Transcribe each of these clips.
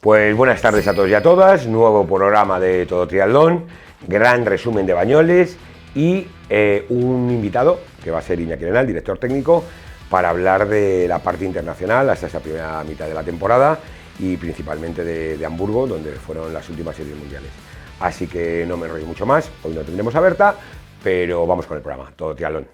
Pues buenas tardes a todos y a todas, nuevo programa de Todo Triatlón, gran resumen de Bañoles y un invitado que va a ser Iñaki Arenal, director técnico, para hablar de la parte internacional hasta esa primera mitad de la temporada y principalmente de Hamburgo, donde fueron las últimas series mundiales. Así que no me enrollo mucho más, hoy no tendremos a Berta, pero vamos con el programa, Todo Triatlón.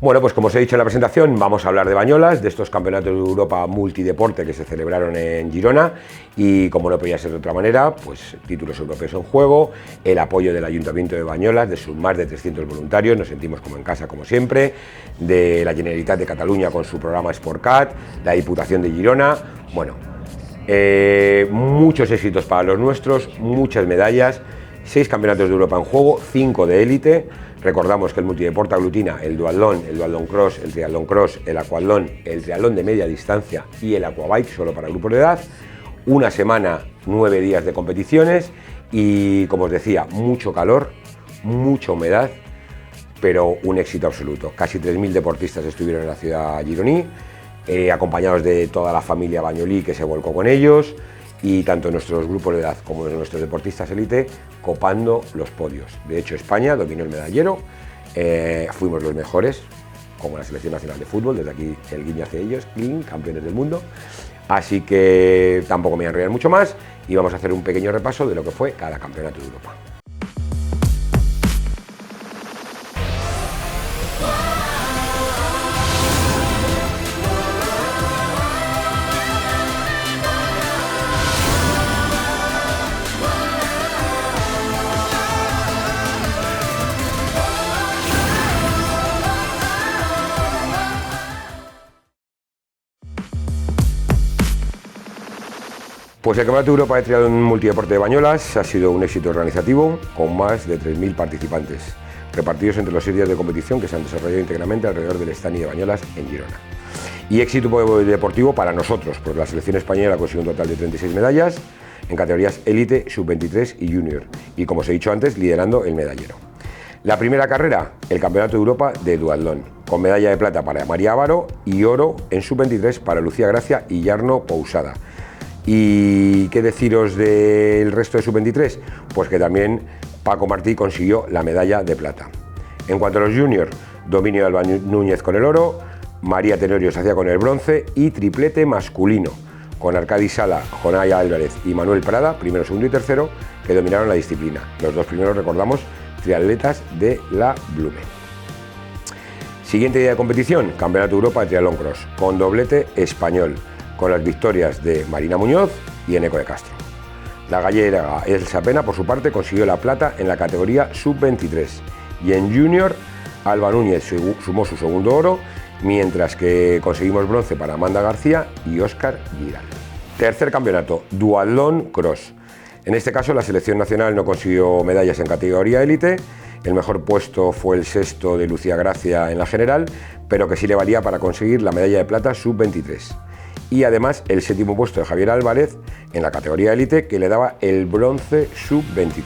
Bueno, pues como os he dicho en la presentación, vamos a hablar de Bañolas, de estos campeonatos de Europa multideporte que se celebraron en Girona y, como no podía ser de otra manera, pues títulos europeos en juego, el apoyo del Ayuntamiento de Bañolas, de sus más de 300 voluntarios, nos sentimos como en casa como siempre, de la Generalitat de Cataluña con su programa SportCat, la Diputación de Girona, bueno, muchos éxitos para los nuestros, muchas medallas, 6 campeonatos de Europa en juego, 5 de élite. Recordamos que el multideporte aglutina el duatlón cross, el triatlón cross, el aquatlón, el triatlón de media distancia y el aquabike, solo para grupos de edad. Una semana, 9 días de competiciones y, como os decía, mucho calor, mucha humedad, pero un éxito absoluto. Casi 3.000 deportistas estuvieron en la ciudad gironí, acompañados de toda la familia bañolí que se volcó con ellos, y tanto nuestros grupos de edad como nuestros deportistas élite copando los podios. De hecho, España dominó el medallero, fuimos los mejores, como la Selección Nacional de Fútbol, desde aquí el guiño hacia ellos, campeones del mundo. Así que tampoco me voy a enrollar mucho más y vamos a hacer un pequeño repaso de lo que fue cada campeonato de Europa. Pues el Campeonato de Europa de Triatlón Multideporte de Bañolas ha sido un éxito organizativo con más de 3.000 participantes, repartidos entre los 6 días de competición que se han desarrollado íntegramente alrededor del Estany de Bañolas en Girona. Y éxito deportivo para nosotros, porque la selección española consiguió un total de 36 medallas en categorías élite, sub-23 y junior, y como os he dicho antes, liderando el medallero. La primera carrera, el Campeonato de Europa de duatlón, con medalla de plata para María Ávaro y oro en sub-23 para Lucía Gracia y Jarno Pousada. ¿Y qué deciros del resto de sub-23? Pues que también Paco Martí consiguió la medalla de plata. En cuanto a los juniors, dominio de Alba Núñez con el oro, María Tenorio se hacía con el bronce y triplete masculino, con Arcadi Sala, Jonay Álvarez y Manuel Prada, primero, segundo y tercero, que dominaron la disciplina. Los dos primeros, recordamos, triatletas de la Blume. Siguiente día de competición, Campeonato de Europa de Triatlón Cross, con doblete español, con las victorias de Marina Muñoz y Eneco de Castro. La gallega Elsa Pena, por su parte, consiguió la plata en la categoría sub-23 y en junior Alba Núñez sumó su segundo oro, mientras que conseguimos bronce para Amanda García y Óscar Giral. Tercer campeonato, duatlón cross. En este caso la selección nacional no consiguió medallas en categoría élite, el mejor puesto fue el sexto de Lucía Gracia en la general, pero que sí le valía para conseguir la medalla de plata sub-23. Y además el séptimo puesto de Javier Álvarez en la categoría élite, que le daba el bronce sub-23.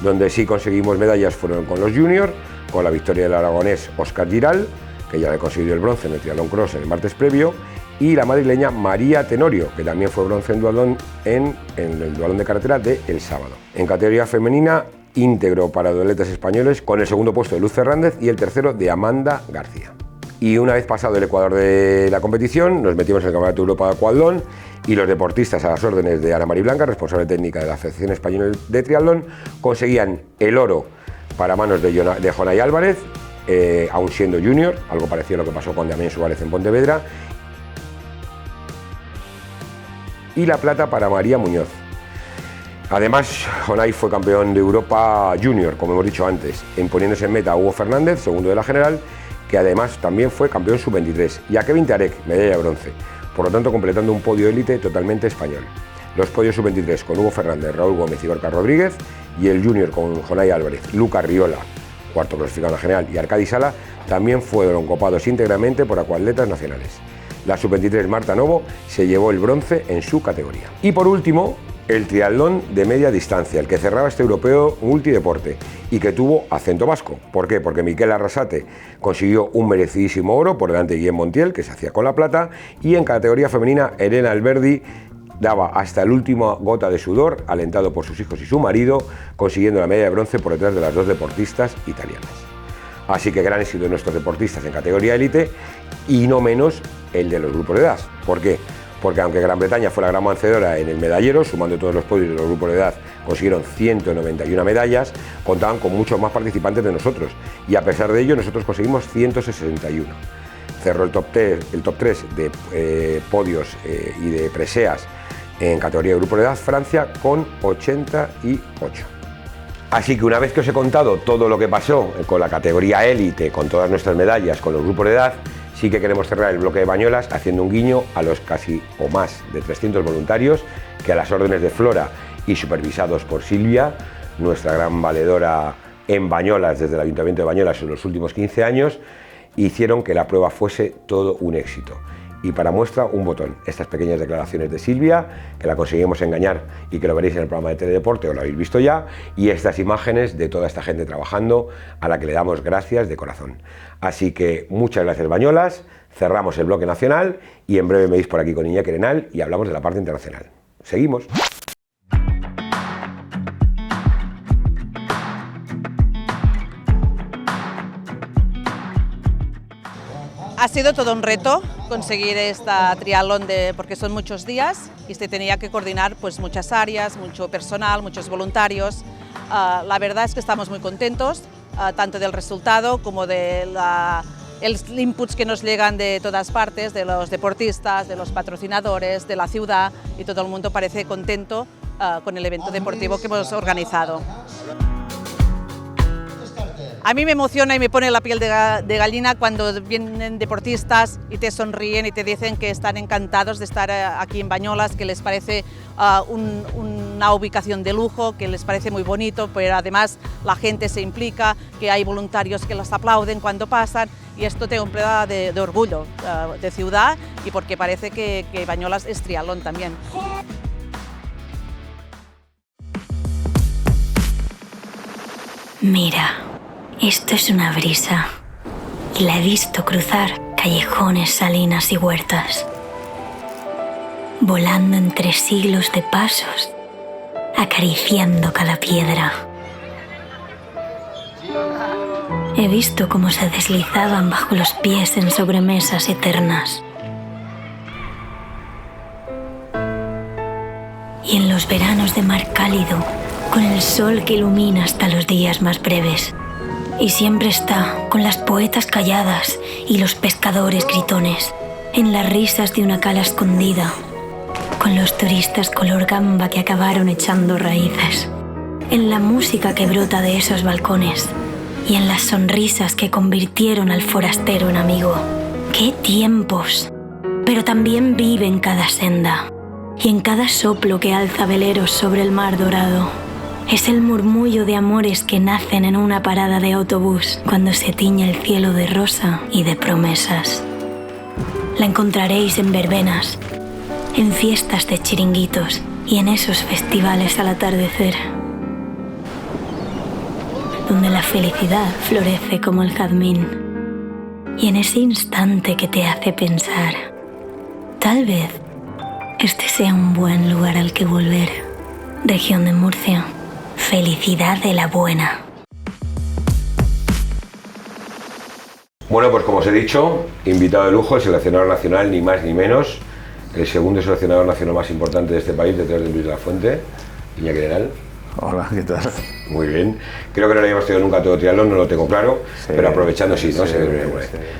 Donde sí conseguimos medallas fueron con los juniors, con la victoria del aragonés Óscar Giral, que ya había conseguido el bronce en el triatlón cross en el martes previo, y la madrileña María Tenorio, que también fue bronce en duatlón en el duatlón de carretera del sábado. En categoría femenina, íntegro para duatletas españoles, con el segundo puesto de Luz Fernández y el tercero de Amanda García. Y una vez pasado el ecuador de la competición, nos metimos en el Campeonato de Europa de Aquatlón y los deportistas, a las órdenes de Ana Mari Blanca, responsable técnica de la Asociación Española de Triatlón, conseguían el oro para manos de Jonay Álvarez, aún siendo junior, algo parecido a lo que pasó con Damián Suárez en Pontevedra, y la plata para María Muñoz. Además, Jonay fue campeón de Europa junior, como hemos dicho antes, imponiéndose en meta a Hugo Fernández, segundo de la general, que además también fue campeón sub-23, y a Kevin Tarek, medalla de bronce, por lo tanto completando un podio élite totalmente español. Los podios sub-23 con Hugo Fernández, Raúl Gómez y Gorka Rodríguez, y el junior con Jonay Álvarez, Luca Riola, cuarto clasificado en la general, y Arcadi Sala, también fueron copados íntegramente por acuatletas nacionales. La sub-23 Marta Novo se llevó el bronce en su categoría. Y por último, el triatlón de media distancia, el que cerraba este europeo multideporte y que tuvo acento vasco. ¿Por qué? Porque Miquel Arrasate consiguió un merecidísimo oro por delante de Guillem Montiel, que se hacía con la plata, y en categoría femenina Elena Alberdi daba hasta el último gota de sudor, alentado por sus hijos y su marido, consiguiendo la medalla de bronce por detrás de las dos deportistas italianas. Así que gran éxito de nuestros deportistas en categoría élite y no menos el de los grupos de edad. ¿Por qué? Porque aunque Gran Bretaña fue la gran vencedora en el medallero, sumando todos los podios de los grupos de edad, consiguieron 191 medallas, contaban con muchos más participantes de nosotros y a pesar de ello nosotros conseguimos 161. Cerró el top 3 de podios y de preseas en categoría de grupo de edad Francia con 88. Así que una vez que os he contado todo lo que pasó con la categoría élite, con todas nuestras medallas, con los grupos de edad, sí que queremos cerrar el bloque de Bañolas haciendo un guiño a los casi o más de 300 voluntarios que a las órdenes de Flora y supervisados por Silvia, nuestra gran valedora en Bañolas desde el Ayuntamiento de Bañolas en los últimos 15 años, hicieron que la prueba fuese todo un éxito. Y para muestra, un botón. Estas pequeñas declaraciones de Silvia, que la conseguimos engañar y que lo veréis en el programa de Teledeporte, o lo habéis visto ya, y estas imágenes de toda esta gente trabajando, a la que le damos gracias de corazón. Así que muchas gracias, Bañolas, cerramos el bloque nacional y en breve me veis por aquí con Iñaki Arenal y hablamos de la parte internacional. Seguimos. Ha sido todo un reto conseguir esta triatlón porque son muchos días y se tenía que coordinar pues, muchas áreas, mucho personal, muchos voluntarios. La verdad es que estamos muy contentos, tanto del resultado como de los inputs que nos llegan de todas partes, de los deportistas, de los patrocinadores, de la ciudad, y todo el mundo parece contento con el evento deportivo que hemos organizado. A mí me emociona y me pone la piel de gallina cuando vienen deportistas y te sonríen y te dicen que están encantados de estar aquí en Bañolas, que les parece una ubicación de lujo, que les parece muy bonito, pero además la gente se implica, que hay voluntarios que los aplauden cuando pasan, y esto te da de orgullo de ciudad, y porque parece que Bañolas es triatlón también. Mira. Esto es una brisa, y la he visto cruzar callejones, salinas y huertas, volando entre siglos de pasos, acariciando cada piedra. He visto cómo se deslizaban bajo los pies en sobremesas eternas. Y en los veranos de mar cálido, con el sol que ilumina hasta los días más breves. Y siempre está con las poetas calladas y los pescadores gritones, en las risas de una cala escondida, con los turistas color gamba que acabaron echando raíces, en la música que brota de esos balcones y en las sonrisas que convirtieron al forastero en amigo. ¡Qué tiempos! Pero también vive en cada senda y en cada soplo que alza veleros sobre el mar dorado. Es el murmullo de amores que nacen en una parada de autobús cuando se tiñe el cielo de rosa y de promesas. La encontraréis en verbenas, en fiestas de chiringuitos y en esos festivales al atardecer, donde la felicidad florece como el jazmín. Y en ese instante que te hace pensar, tal vez este sea un buen lugar al que volver. Región de Murcia. Felicidad de la buena. Bueno, pues como os he dicho, invitado de lujo, el seleccionador nacional, ni más ni menos, el segundo seleccionador nacional más importante de este país, detrás de Luis de la Fuente, Iñaki Arenal. Hola, ¿qué tal? Muy bien. Creo que no lo habíamos tenido nunca todo triatlón, no lo tengo claro, sí, pero aprovechando, sí, ¿no? Sí,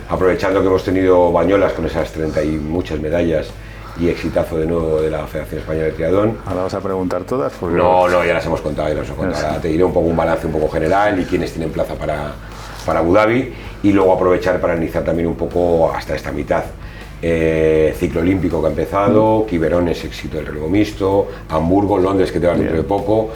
aprovechando que hemos tenido Bañolas con esas 30 y muchas medallas y exitazo de nuevo de la Federación Española de Triatlón. ¿Ahora vas a preguntar todas? Porque... No, ya las hemos contado, Ahora te diré un poco un balance un poco general y quiénes tienen plaza para Abu Dhabi, y luego aprovechar para analizar también un poco hasta esta mitad. Ciclo olímpico que ha empezado, Quiberones, éxito del relevo mixto, Hamburgo, Londres, que te va dentro de poco.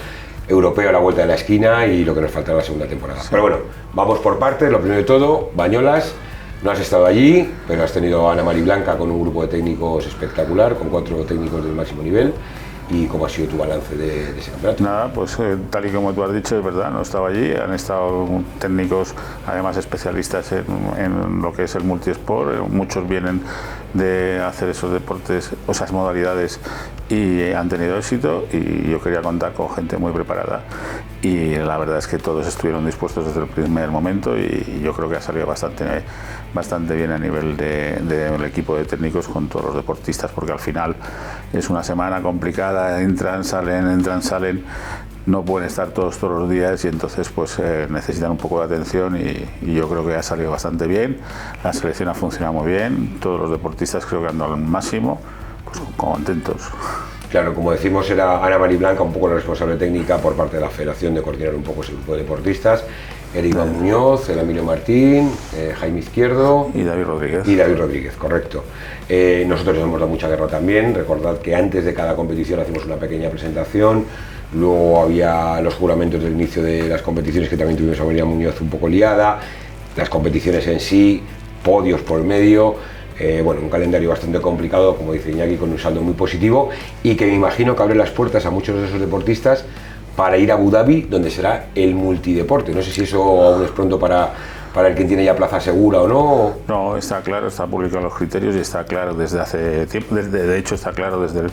europeo a la vuelta de la esquina y lo que nos falta en la segunda temporada. Pero bueno, vamos por partes. Lo primero de todo, Bañolas. No has estado allí, pero has tenido a Ana Mari Blanca con un grupo de técnicos espectacular, con 4 técnicos del máximo nivel. ¿Y cómo ha sido tu balance de ese campeonato? Nada, pues tal y como tú has dicho, es verdad, no estaba allí. Han estado técnicos, además especialistas en lo que es el multisport. Muchos vienen de hacer esos deportes, o esas modalidades, y han tenido éxito, y yo quería contar con gente muy preparada, y la verdad es que todos estuvieron dispuestos desde el primer momento, y yo creo que ha salido bastante bien a nivel del equipo de técnicos con todos los deportistas, porque al final es una semana complicada, entran, salen, no pueden estar todos los días, y entonces pues necesitan un poco de atención, y yo creo que ha salido bastante bien. La selección ha funcionado muy bien, todos los deportistas creo que han dado al máximo, pues contentos. Claro, como decimos, era Ana Mari Blanca un poco la responsable técnica por parte de la federación de coordinar un poco ese grupo de deportistas. Erika Muñoz, el Emilio Martín, Jaime Izquierdo y David Rodríguez. Y David Rodríguez, correcto. Nosotros les hemos dado mucha guerra también. Recordad que antes de cada competición hacemos una pequeña presentación. Luego había los juramentos del inicio de las competiciones, que también tuvimos a María Muñoz un poco liada. Las competiciones en sí, podios por medio. Bueno, un calendario bastante complicado, como dice Iñaki, con un saldo muy positivo, y que me imagino que abre las puertas a muchos de esos deportistas para ir a Abu Dhabi, donde será el multideporte. No sé si eso aún es pronto para el que tiene ya plaza segura o no. No, está claro, está publicado los criterios y está claro desde hace tiempo. De hecho, está claro desde el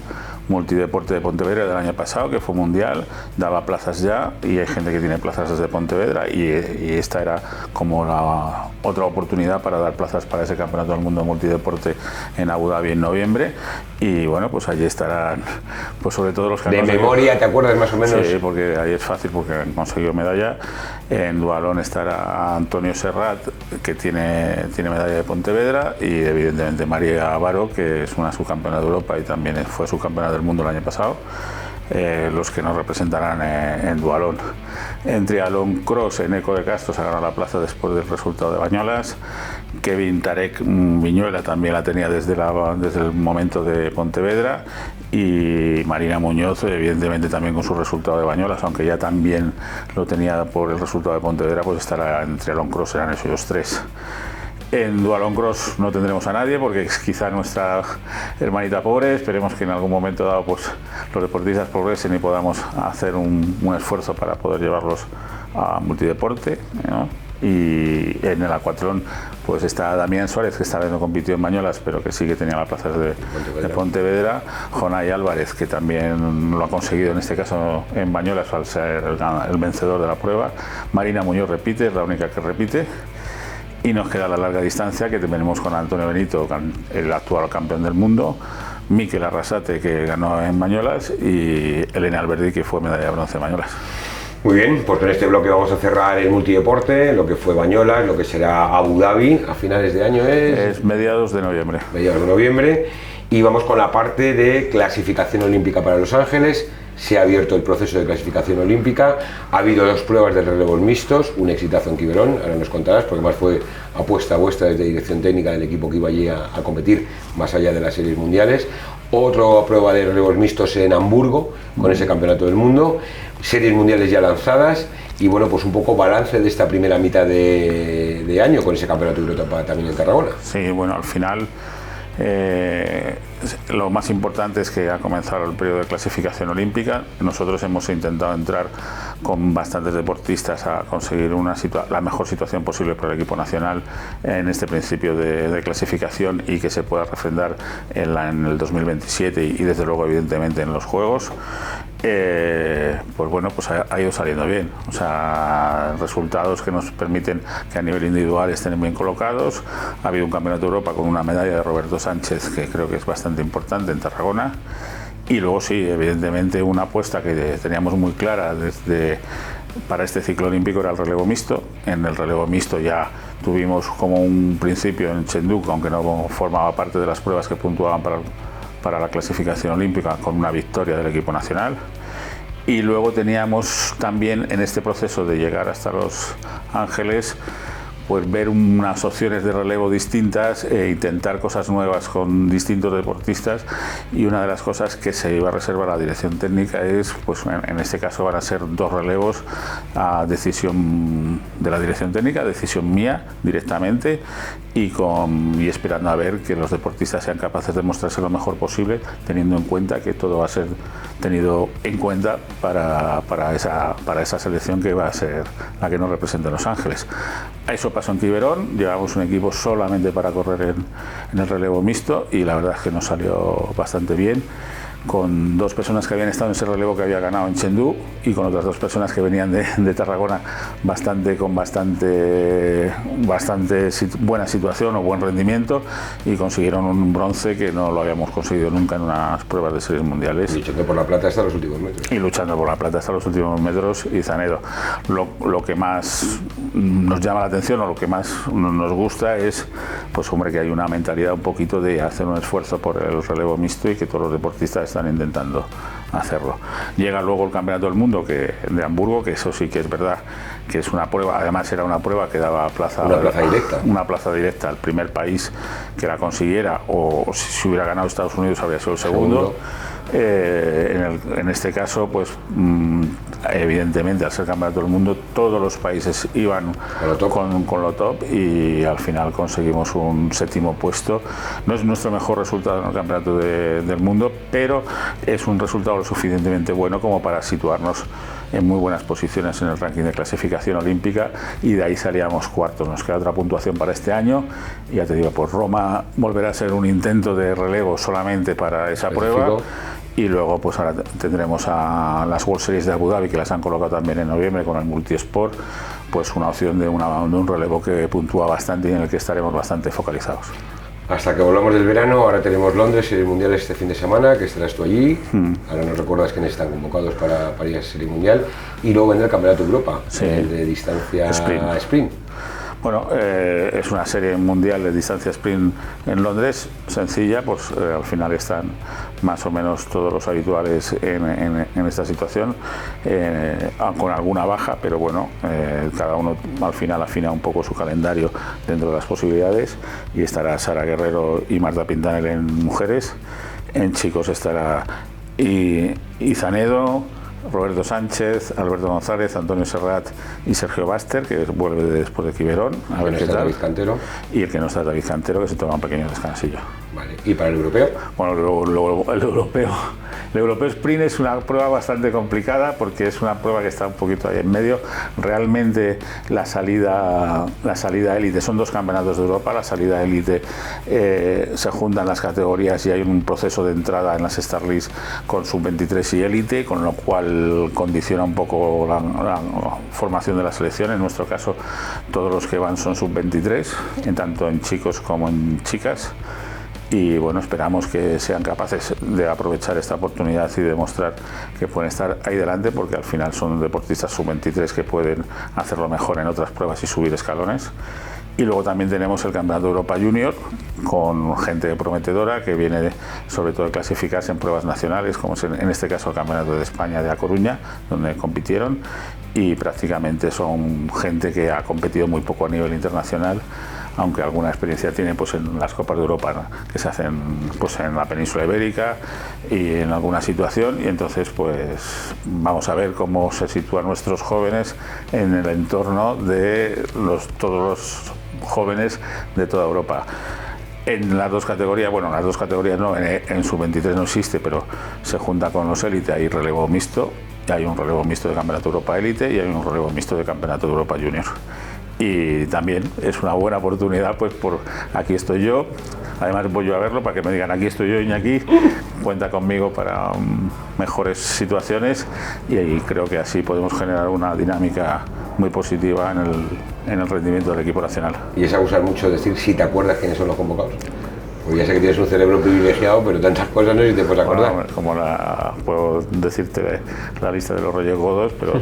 multideporte de Pontevedra del año pasado, que fue mundial, daba plazas ya, y hay gente que tiene plazas desde Pontevedra, y esta era como la otra oportunidad para dar plazas para ese campeonato del mundo de multideporte en Abu Dhabi en noviembre. Y bueno, pues allí estarán, pues sobre todo los que han conseguido... memoria, ¿te acuerdas más o menos? Sí, porque ahí es fácil, porque han conseguido medalla. En dualón estará Antonio Serrat, que tiene medalla de Pontevedra, y evidentemente María Avaro, que es una subcampeona de Europa y también fue subcampeona del mundo el año pasado. Los que nos representarán en dualón. En triatlón cross, Eneco de Castro se ha ganado la plaza después del resultado de Bañolas. Kevin Tarek Viñuela también la tenía desde el momento de Pontevedra, y Marina Muñoz evidentemente también con su resultado de Bañolas, aunque ya también lo tenía por el resultado de Pontevedra, pues estará en triatlón cross, serán esos 3. En dualón cross no tendremos a nadie, porque es quizá nuestra hermanita pobre. Esperemos que en algún momento dado pues los deportistas progresen y podamos hacer un esfuerzo para poder llevarlos a multideporte, ¿no? Y en el acuatlón pues está Damián Suárez, que esta vez no compitió en Bañolas, pero que sí que tenía las plazas de Pontevedra. Jonay Álvarez, que también lo ha conseguido en este caso en Bañolas al ser el vencedor de la prueba. Marina Muñoz repite, es la única que repite. Y nos queda la larga distancia, que tenemos con Antonio Benito, el actual campeón del mundo, Mikel Arrasate, que ganó en Bañolas, y Elena Alberdi, que fue medalla de bronce en Bañolas. Muy bien, pues en este bloque vamos a cerrar el multideporte, lo que fue Bañolas, lo que será Abu Dhabi a finales de año es mediados de noviembre. Mediados de noviembre. Y vamos con la parte de clasificación olímpica para Los Ángeles. Se ha abierto el proceso de clasificación olímpica. Ha habido 2 pruebas de relevos mixtos, un exitazo en Quiberón, ahora nos contarás, porque más fue apuesta vuestra desde dirección técnica del equipo que iba allí a competir, más allá de las series mundiales. Otra prueba de relevos mixtos en Hamburgo, con ese campeonato del mundo. Series mundiales ya lanzadas, y bueno, pues un poco balance de esta primera mitad de año con ese campeonato de Europa también en Tarragona. Sí, bueno, al final lo más importante es que ha comenzado el periodo de clasificación olímpica. Nosotros hemos intentado entrar con bastantes deportistas a conseguir la mejor situación posible para el equipo nacional en este principio de clasificación, y que se pueda refrendar en el 2027 y desde luego evidentemente en los Juegos. Pues bueno, pues ha ido saliendo bien, o sea, resultados que nos permiten que a nivel individual estén bien colocados. Ha habido un campeonato de Europa con una medalla de Roberto Sánchez, que creo que es bastante importante, en Tarragona. Y luego sí, evidentemente una apuesta que teníamos muy clara para este ciclo olímpico era el relevo mixto. En el relevo mixto ya tuvimos como un principio en Chengdu, aunque no formaba parte de las pruebas que puntuaban para la clasificación olímpica, con una victoria del equipo nacional. Y luego teníamos también en este proceso de llegar hasta Los Ángeles pues ver unas opciones de relevo distintas e intentar cosas nuevas con distintos deportistas, y una de las cosas que se iba a reservar a la dirección técnica es, pues en este caso van a ser 2 relevos a decisión de la dirección técnica, decisión mía directamente, y esperando a ver que los deportistas sean capaces de mostrarse lo mejor posible, teniendo en cuenta que todo va a ser tenido en cuenta para esa selección que va a ser la que nos representa en Los Ángeles. Eso pasó en Quiberón, llevamos un equipo solamente para correr en el relevo mixto, y la verdad es que nos salió bastante bien, con 2 personas que habían estado en ese relevo que había ganado en Chengdu, y con otras 2 personas que venían de Tarragona con bastante buena situación o buen rendimiento, y consiguieron un bronce que no lo habíamos conseguido nunca en unas pruebas de series mundiales. Y luchando por la plata hasta los últimos metros. Y luchando por la plata hasta los últimos metros. Y Zanedo, lo que más nos llama la atención o lo que más nos gusta es, pues hombre, que hay una mentalidad un poquito de hacer un esfuerzo por el relevo mixto, y que todos los deportistas están intentando hacerlo. Llega luego el Campeonato del Mundo de Hamburgo, que eso sí que es verdad que es una prueba, además era una prueba que daba una plaza directa al primer país que la consiguiera, o si hubiera ganado Estados Unidos habría sido el segundo. En este caso, pues evidentemente, al ser Campeonato del Mundo, todos los países iban con lo top, y al final conseguimos un 7º puesto. No es nuestro mejor resultado en el Campeonato del Mundo, pero es un resultado lo suficientemente bueno como para situarnos en muy buenas posiciones en el ranking de clasificación olímpica, y de ahí salíamos 4º. Nos queda otra puntuación para este año, y ya te digo, pues Roma volverá a ser un intento de relevo solamente para esa prueba. Y luego pues ahora tendremos a las World Series de Abu Dhabi, que las han colocado también en noviembre con el Multisport, pues una opción de un relevo que puntúa bastante y en el que estaremos bastante focalizados. Hasta que volvamos del verano, ahora tenemos Londres, Serie Mundial este fin de semana, que estarás tú allí. Ahora nos recuerdas quiénes están convocados para ir a Serie Mundial, y luego vendrá el Campeonato de Europa, el de distancia sprint. Bueno, es una serie mundial de distancia sprint en Londres, sencilla, pues al final están más o menos todos los habituales en esta situación, con alguna baja, pero bueno, cada uno al final afina un poco su calendario dentro de las posibilidades, y estará Sara Guerrero y Marta Pintanel en mujeres. En chicos estará Zanedo, Roberto Sánchez, Alberto González, Antonio Serrat y Sergio Baster, que vuelve después de Quiberón, a ver qué tal. Y el que no está, David Cantero, que se toma un pequeño descansillo. Vale. ¿Y para el europeo? Bueno, luego el europeo sprint es una prueba bastante complicada, porque es una prueba que está un poquito ahí en medio. Realmente la salida élite, son 2 campeonatos de Europa, la salida élite se juntan las categorías y hay un proceso de entrada en las Starlist con sub-23 y élite, con lo cual condiciona un poco la formación de la selección. En nuestro caso, todos los que van son sub-23, tanto en chicos como en chicas. Y bueno, esperamos que sean capaces de aprovechar esta oportunidad y demostrar que pueden estar ahí delante, porque al final son deportistas sub-23 que pueden hacerlo mejor en otras pruebas y subir escalones. Y luego también tenemos el Campeonato de Europa Junior, con gente prometedora que viene sobre todo de clasificarse en pruebas nacionales, como es en este caso el Campeonato de España de A Coruña, donde compitieron, y prácticamente son gente que ha competido muy poco a nivel internacional, aunque alguna experiencia tiene pues en las Copas de Europa que se hacen pues en la península ibérica y en alguna situación, y entonces pues vamos a ver cómo se sitúan nuestros jóvenes en el entorno de todos los jóvenes de toda Europa. En las 2 categorías, bueno, en las 2 categorías no, en sub-23 no existe, pero se junta con los élite, hay relevo mixto, hay un relevo mixto de Campeonato de Europa élite y hay un relevo mixto de Campeonato de Europa Junior. Y también es una buena oportunidad, pues por aquí estoy yo, además voy yo a verlo para que me digan aquí estoy yo, Iñaki, cuenta conmigo para mejores situaciones, y ahí creo que así podemos generar una dinámica muy positiva en el rendimiento del equipo nacional. Y es abusar mucho decir si te acuerdas quiénes son los convocados. Pues ya sé que tienes un cerebro privilegiado, pero tantas cosas no sé si te puedes acordar. Bueno, como puedo decirte la lista de los Reyes Godos, pero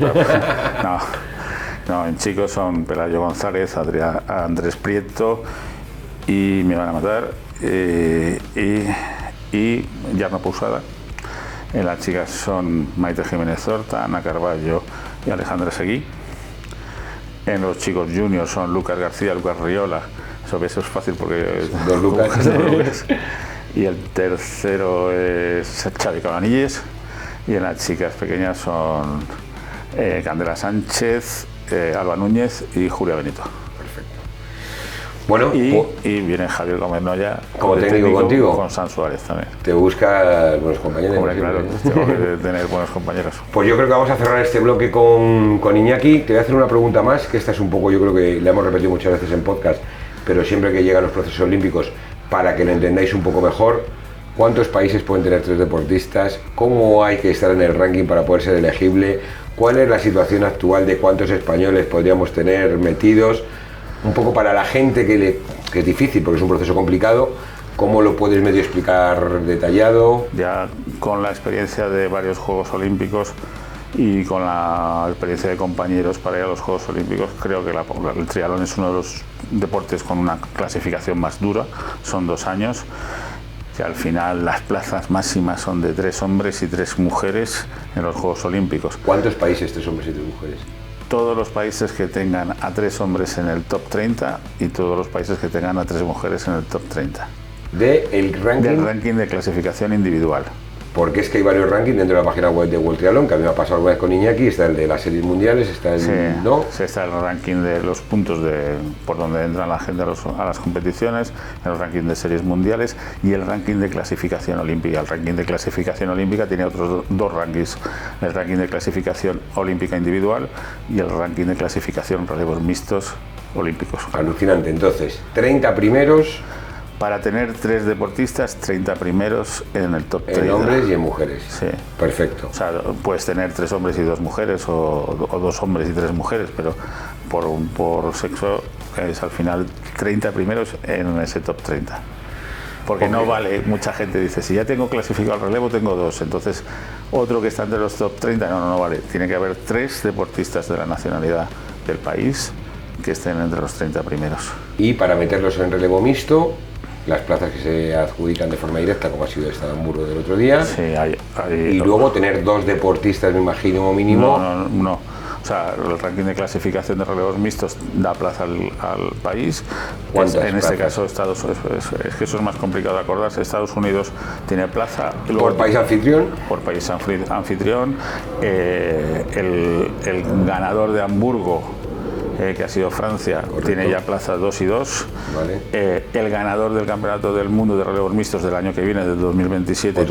no, en chicos son Pelayo González, Andrés Prieto y me van a matar, y Yarno Pousada. En las chicas son Maite Jiménez Horta, Ana Carballo y Alejandra Seguí. En los chicos juniors son Lucas García, Lucas Riola. Eso es fácil porque... Dos Lucas. Y el tercero es Xavi Cabanilles. Y en las chicas pequeñas son Candela Sánchez, Alba Núñez y Julia Benito. Perfecto. Bueno, y viene Javier Gómez Noya como técnico contigo. Con San Suárez también. Te buscas buenos compañeros. Hombre, claro, tengo que tener buenos compañeros. Pues yo creo que vamos a cerrar este bloque con Iñaki. Te voy a hacer una pregunta más, que esta es un poco, yo creo que la hemos repetido muchas veces en podcast, pero siempre que llegan los procesos olímpicos, para que lo entendáis un poco mejor, ¿cuántos países pueden tener 3 deportistas? ¿Cómo hay que estar en el ranking para poder ser elegible? ¿Cuál es la situación actual de cuántos españoles podríamos tener metidos? Un poco para la gente que es difícil, porque es un proceso complicado, ¿cómo lo puedes medio explicar detallado? Ya con la experiencia de varios Juegos Olímpicos y con la experiencia de compañeros para ir a los Juegos Olímpicos, creo que el triatlón es uno de los deportes con una clasificación más dura, son 2 años, que al final las plazas máximas son de 3 hombres y 3 mujeres en los Juegos Olímpicos. ¿Cuántos países 3 hombres y 3 mujeres? Todos los países que tengan a 3 hombres en el top 30 y todos los países que tengan a 3 mujeres en el top 30. ¿Del ranking de clasificación individual. Porque es que hay varios rankings dentro de la página web de World Triathlon, que a mí me ha pasado alguna vez con Iñaki, está el de las series mundiales, está el... Sí, ¿no? sí, está el ranking de los puntos por donde entra la gente a las competiciones, el ranking de series mundiales y el ranking de clasificación olímpica. El ranking de clasificación olímpica tiene otros 2 rankings, el ranking de clasificación olímpica individual y el ranking de clasificación relevos mixtos olímpicos. Alucinante, entonces, 30 primeros... Para tener 3 deportistas, 30 primeros en el top 30. En hombres y en mujeres. Sí. Perfecto. O sea, puedes tener 3 hombres y 2 mujeres o 2 hombres y 3 mujeres, pero por sexo es al final 30 primeros en ese top 30. Porque no vale, mucha gente dice, si ya tengo clasificado el relevo, tengo 2, entonces otro que está entre los top 30, no vale. Tiene que haber 3 deportistas de la nacionalidad del país que estén entre los 30 primeros. Y para meterlos en relevo mixto, las plazas que se adjudican de forma directa, como ha sido esta de Hamburgo del otro día. Sí, y luego tener 2 deportistas, me imagino, mínimo. No. O sea, el ranking de clasificación de relevos mixtos da plaza al país. En este caso, es que eso es más complicado de acordarse. Estados Unidos tiene plaza. ¿Por país anfitrión? Por país anfitrión. El ganador de Hamburgo, que ha sido Francia, correcto, tiene ya plaza 2 y 2. Vale. El ganador del Campeonato del Mundo de Relevos Mixtos del año que viene, del 2027,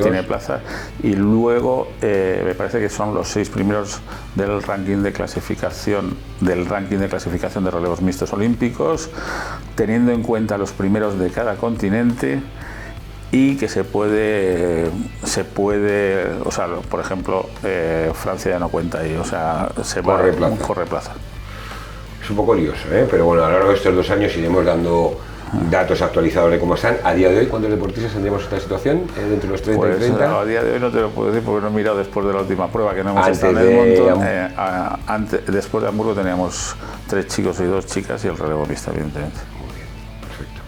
tiene plaza. Y luego me parece que son los 6 primeros del ranking de clasificación de relevos mixtos olímpicos, teniendo en cuenta los primeros de cada continente. Y que se puede, o sea, por ejemplo, Francia ya no cuenta ahí, o sea, corre plaza. Es un poco lioso, pero bueno, a lo largo de estos 2 años iremos dando datos actualizados de cómo están. A día de hoy, ¿cuántos deportistas tendríamos esta situación? ¿Entre los 30 y 30? A día de hoy no te lo puedo decir porque no he mirado después de la última prueba, que no hemos estado en el montón. Después de Hamburgo teníamos 3 chicos y 2 chicas y el relevo mixto, evidentemente. Muy bien, perfecto.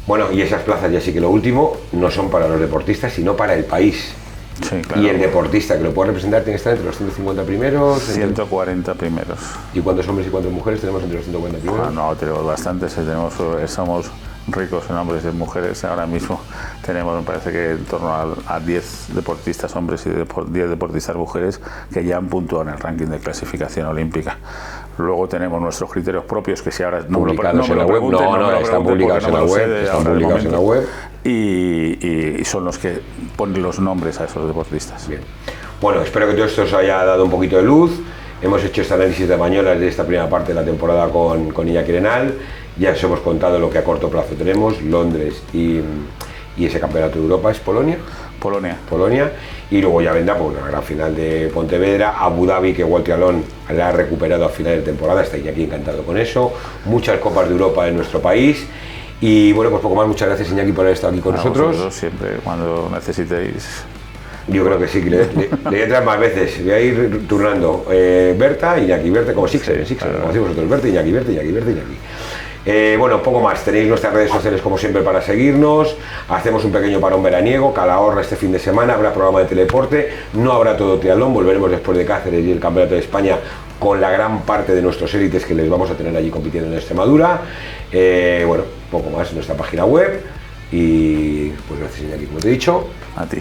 Bueno, y esas plazas, ya sí que lo último, no son para los deportistas, sino para el país. Sí, claro. Y el deportista que lo puede representar tiene que estar entre los 150 primeros. 140 primeros. ¿Y cuántos hombres y cuántas mujeres tenemos entre los 140 primeros? No, tenemos bastantes. Somos ricos en hombres y en mujeres. Ahora mismo tenemos, me parece que en torno a 10 deportistas hombres y 10 deportistas mujeres que ya han puntuado en el ranking de clasificación olímpica. Luego tenemos nuestros criterios propios, que si ahora no me lo pregunten, están publicados en la web. Y son los que ponen los nombres a esos deportistas. Bien. Bueno, espero que todo esto os haya dado un poquito de luz. Hemos hecho este análisis de Bañolas de esta primera parte de la temporada con Iñaki Arenal. Ya os hemos contado lo que a corto plazo tenemos, Londres y ese campeonato de Europa, ¿es Polonia? Polonia. Y luego ya vendrá por una gran final de Pontevedra, Abu Dhabi, que World Triathlon la ha recuperado a final de temporada, está Iñaki encantado con eso. Muchas copas de Europa en nuestro país. Y bueno, pues poco más, muchas gracias Iñaki por haber estado aquí con nosotros. Siempre, cuando necesitéis. Yo creo que sí, que le voy a traer más veces, voy a ir turnando Berta, Iñaki, Berta, como Sixer, claro. Como decimos vosotros, Berta, Iñaki, Berta, Iñaki, Berta, Iñaki. Bueno, poco más, tenéis nuestras redes sociales como siempre para seguirnos, hacemos un pequeño parón veraniego, Calahorra este fin de semana, habrá programa de teledeporte, no habrá todo triatlón, volveremos después de Cáceres y el Campeonato de España con la gran parte de nuestros élites que les vamos a tener allí compitiendo en Extremadura. Bueno, poco más en nuestra página web y pues gracias Iñaki, como te he dicho. A ti.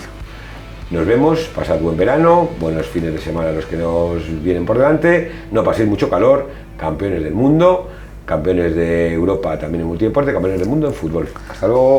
Nos vemos, pasad buen verano, buenos fines de semana los que nos vienen por delante, no paséis mucho calor, campeones del mundo, campeones de Europa también en multideporte, campeones del mundo en fútbol. Hasta luego.